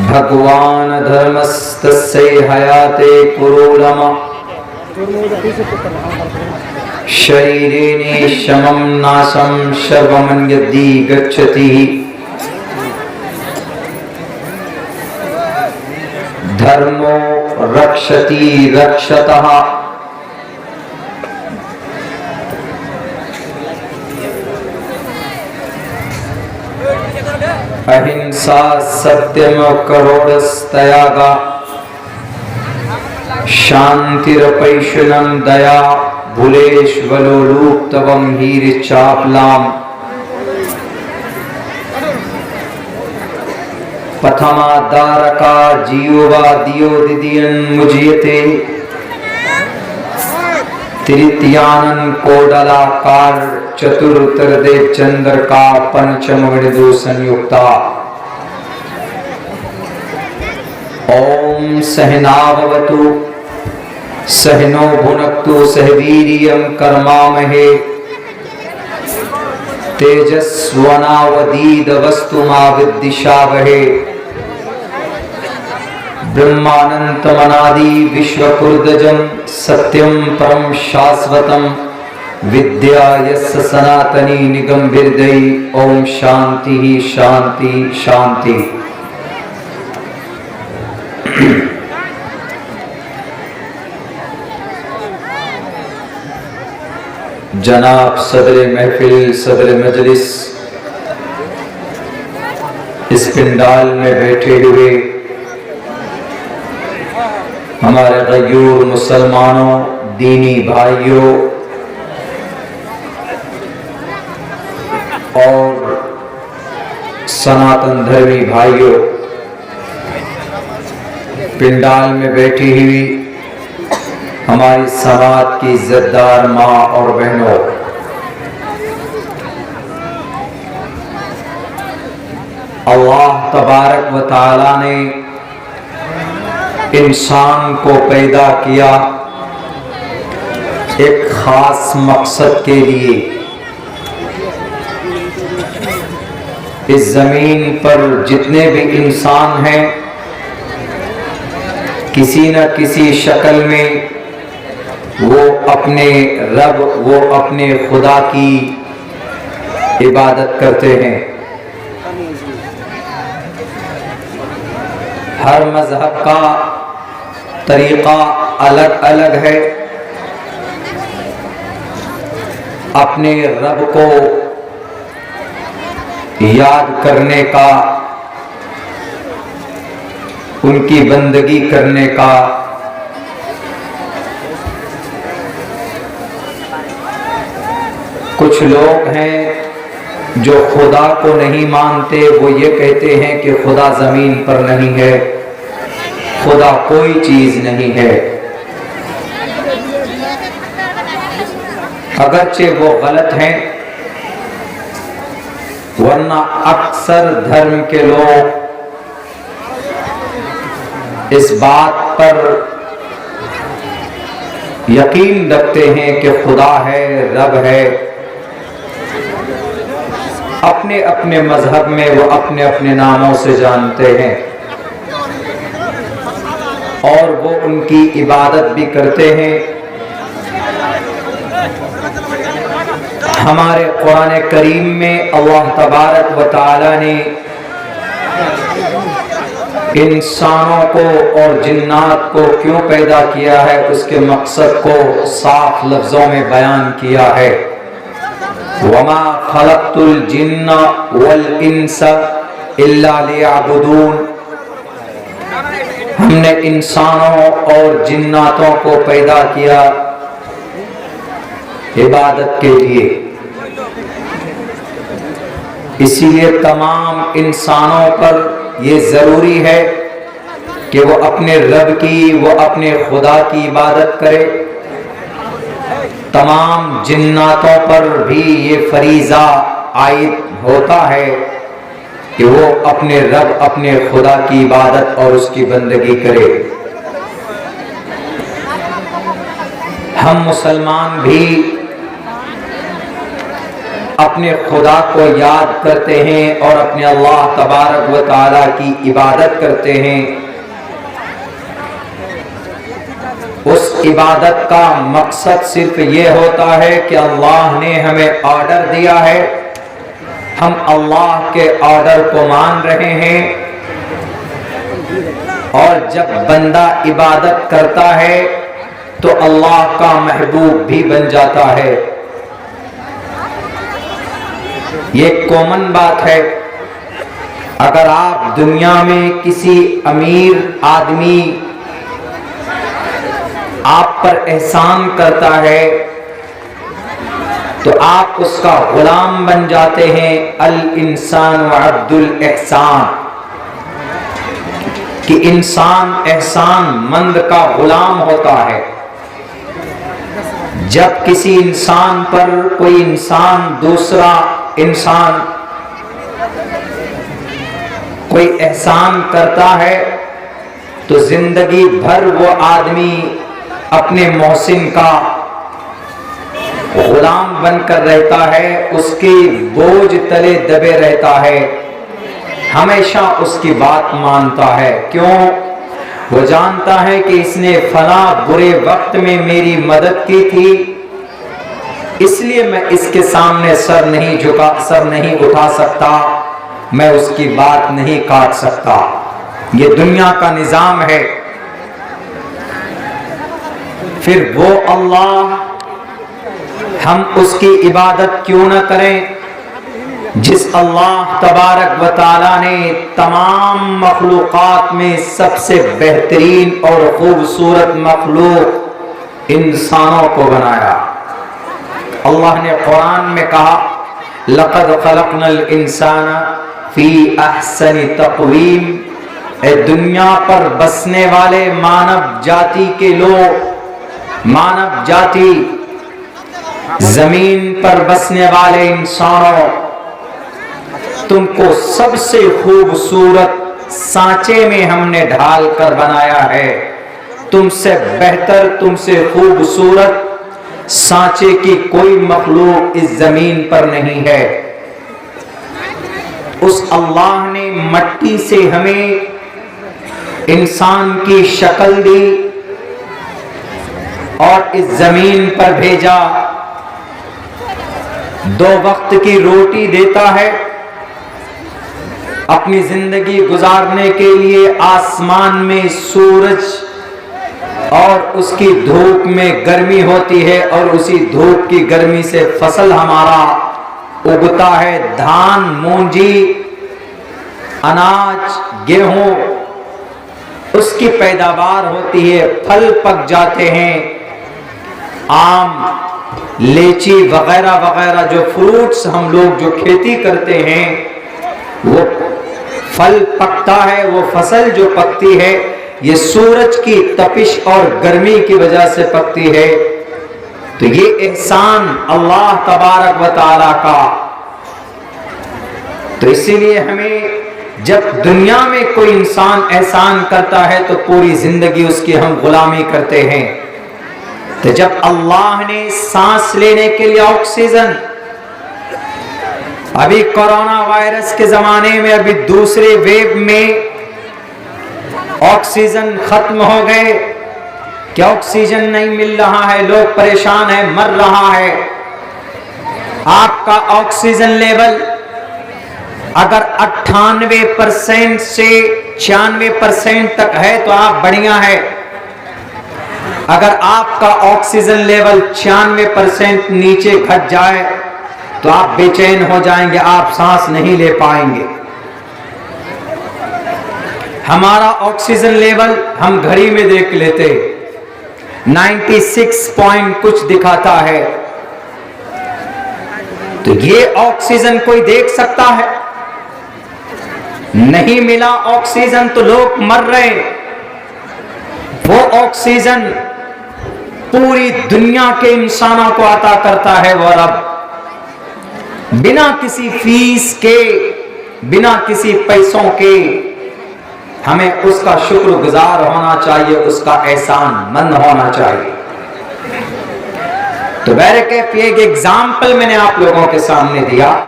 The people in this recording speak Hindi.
भगवान धर्मस्तस्य हयाते कुरुलम शरीरेण शमं नाशं सर्वमन्यद्धि गच्छति धर्मो रक्षति रक्षतः अहिंसा सत्यम करोड़स्तयागा शांतिरपैशुनं दया भूलेश्वलोलुप्तवं हीरचापलाम पथमादारका जीववा दियो दिदियन मुझियते तृतीयानन कोडलाकार चतुर्तरदे चंद्र का पंचम गणिदो संयुक्ता ओम सहनावतु सहनो भुनक्तु सहवीर्यं कर्मामहे तेजस्वनावधीतमस्तु मा विद्विषावहे ब्रह्मानंतमनादि विश्वकुर्दजं सत्यं परं शाश्वतं विद्या यस्य सनातनी निगमभिर्दयी ओम शांति शांति शांति। जनाब सदर महफिल सदर मजलिस इस पिंडाल में बैठे हुए हमारे गयूर मुसलमानों दीनी भाइयों और सनातन धर्मी भाइयों, पिंडाल में बैठी हुई हमारी समाज की इज्जतदार माँ और बहनों, अल्लाह तबारक व तआला ने इंसान को पैदा किया एक खास मकसद के लिए। इस जमीन पर जितने भी इंसान हैं किसी न किसी शक्ल में वो अपने रब वो अपने खुदा की इबादत करते हैं। हर मजहब का तरीका अलग अलग है अपने रब को याद करने का, उनकी बंदगी करने का। कुछ लोग हैं जो खुदा को नहीं मानते, वो ये कहते हैं कि खुदा जमीन पर नहीं है, खुदा कोई चीज नहीं है। अगरचे वो गलत हैं, वरना अक्सर धर्म के लोग इस बात पर यकीन रखते हैं कि खुदा है, रब है। अपने अपने मजहब में वो अपने अपने नामों से जानते हैं और वो उनकी इबादत भी करते हैं। हमारे कुरान करीम में अल्लाह तबारक व तआला ने इंसानों को और जिन्नात को क्यों पैदा किया है उसके मकसद को साफ लफ्जों में बयान किया है। वमा खलक़तुल जिन्ना वल इंसा इल्ला लियअबुदून। हमने इंसानों और जिन्नातों को पैदा किया इबादत के लिए। इसीलिए तमाम इंसानों पर ये जरूरी है कि वो अपने रब की, वो अपने खुदा की इबादत करे। तमाम जिन्नातों पर भी ये फरीजा आयद होता है कि वो अपने रब अपने खुदा की इबादत और उसकी बंदगी करे। हम मुसलमान भी अपने खुदा को याद करते हैं और अपने अल्लाह तबारक व तआला की इबादत करते हैं, उस इबादत का मकसद सिर्फ ये होता है कि अल्लाह ने हमें ऑर्डर दिया है, हम अल्लाह के ऑर्डर को मान रहे हैं। और जब बंदा इबादत करता है तो अल्लाह का महबूब भी बन जाता है। ये कॉमन बात है। अगर आप दुनिया में किसी अमीर आदमी आप पर एहसान करता है तो आप उसका गुलाम बन जाते हैं। अल इंसान व अब्दुल एहसान, कि इंसान एहसान मंद का गुलाम होता है। जब किसी इंसान पर कोई इंसान, दूसरा इंसान कोई एहसान करता है तो जिंदगी भर वो आदमी अपने मोहसिन का गुलाम बनकर रहता है, उसके बोझ तले दबे रहता है, हमेशा उसकी बात मानता है। क्यों? वो जानता है कि इसने फला बुरे वक्त में मेरी मदद की थी, इसलिए मैं इसके सामने सर नहीं उठा सकता, मैं उसकी बात नहीं काट सकता। ये दुनिया का निजाम है। फिर वो अल्लाह, हम उसकी इबादत क्यों न करें जिस अल्लाह तबारक व तआला ने तमाम मखलूक़ात में सबसे बेहतरीन और खूबसूरत मखलूक इंसानों को बनाया। अल्लाह ने कुरान में कहा, लक़द ख़लक़नल इंसाना फ़ी अहसनि तक़वीम। ए दुनिया पर बसने वाले मानव जाति के लोग, मानव जाति, जमीन पर बसने वाले इंसानों, तुमको सबसे खूबसूरत सांचे में हमने ढाल कर बनाया है। तुमसे बेहतर, तुमसे खूबसूरत सांचे की कोई मखलूक इस जमीन पर नहीं है। उस अल्लाह ने मट्टी से हमें इंसान की शक्ल दी और इस जमीन पर भेजा। 2 वक्त की रोटी देता है, अपनी जिंदगी गुजारने के लिए आसमान में सूरज और उसकी धूप में गर्मी होती है और उसी धूप की गर्मी से फसल हमारा उगता है। धान, मूंजी, अनाज, गेहूं, उसकी पैदावार होती है, फल पक जाते हैं, आम, लीची वगैरह वगैरह जो फ्रूट्स हम लोग जो खेती करते हैं, वो फल पकता है। वो फसल जो पकती है ये सूरज की तपिश और गर्मी की वजह से पकती है। तो ये एहसान अल्लाह तबारक व तआला का। तो इसीलिए हमें जब दुनिया में कोई इंसान एहसान करता है तो पूरी जिंदगी उसकी हम गुलामी करते हैं। तो जब अल्लाह ने सांस लेने के लिए ऑक्सीजन, अभी कोरोना वायरस के जमाने में, अभी दूसरे वेव में ऑक्सीजन खत्म हो गए कि ऑक्सीजन नहीं मिल रहा है, लोग परेशान हैं, मर रहा है। आपका ऑक्सीजन लेवल अगर 98% से 96% तक है तो आप बढ़िया है। अगर आपका ऑक्सीजन लेवल 96% नीचे घट जाए तो आप बेचैन हो जाएंगे, आप सांस नहीं ले पाएंगे। हमारा ऑक्सीजन लेवल हम घड़ी में देख लेते, 96 पॉइंट कुछ दिखाता है। तो ये ऑक्सीजन कोई देख सकता है? नहीं मिला ऑक्सीजन तो लोग मर रहे। वो ऑक्सीजन पूरी दुनिया के इंसानों को अता करता है वो रब, बिना किसी फीस के, बिना किसी पैसों के। हमें उसका शुक्रगुजार होना चाहिए, उसका एहसान मंद होना चाहिए। तो बहरकैफ एक एग्जाम्पल मैंने आप लोगों के सामने दिया।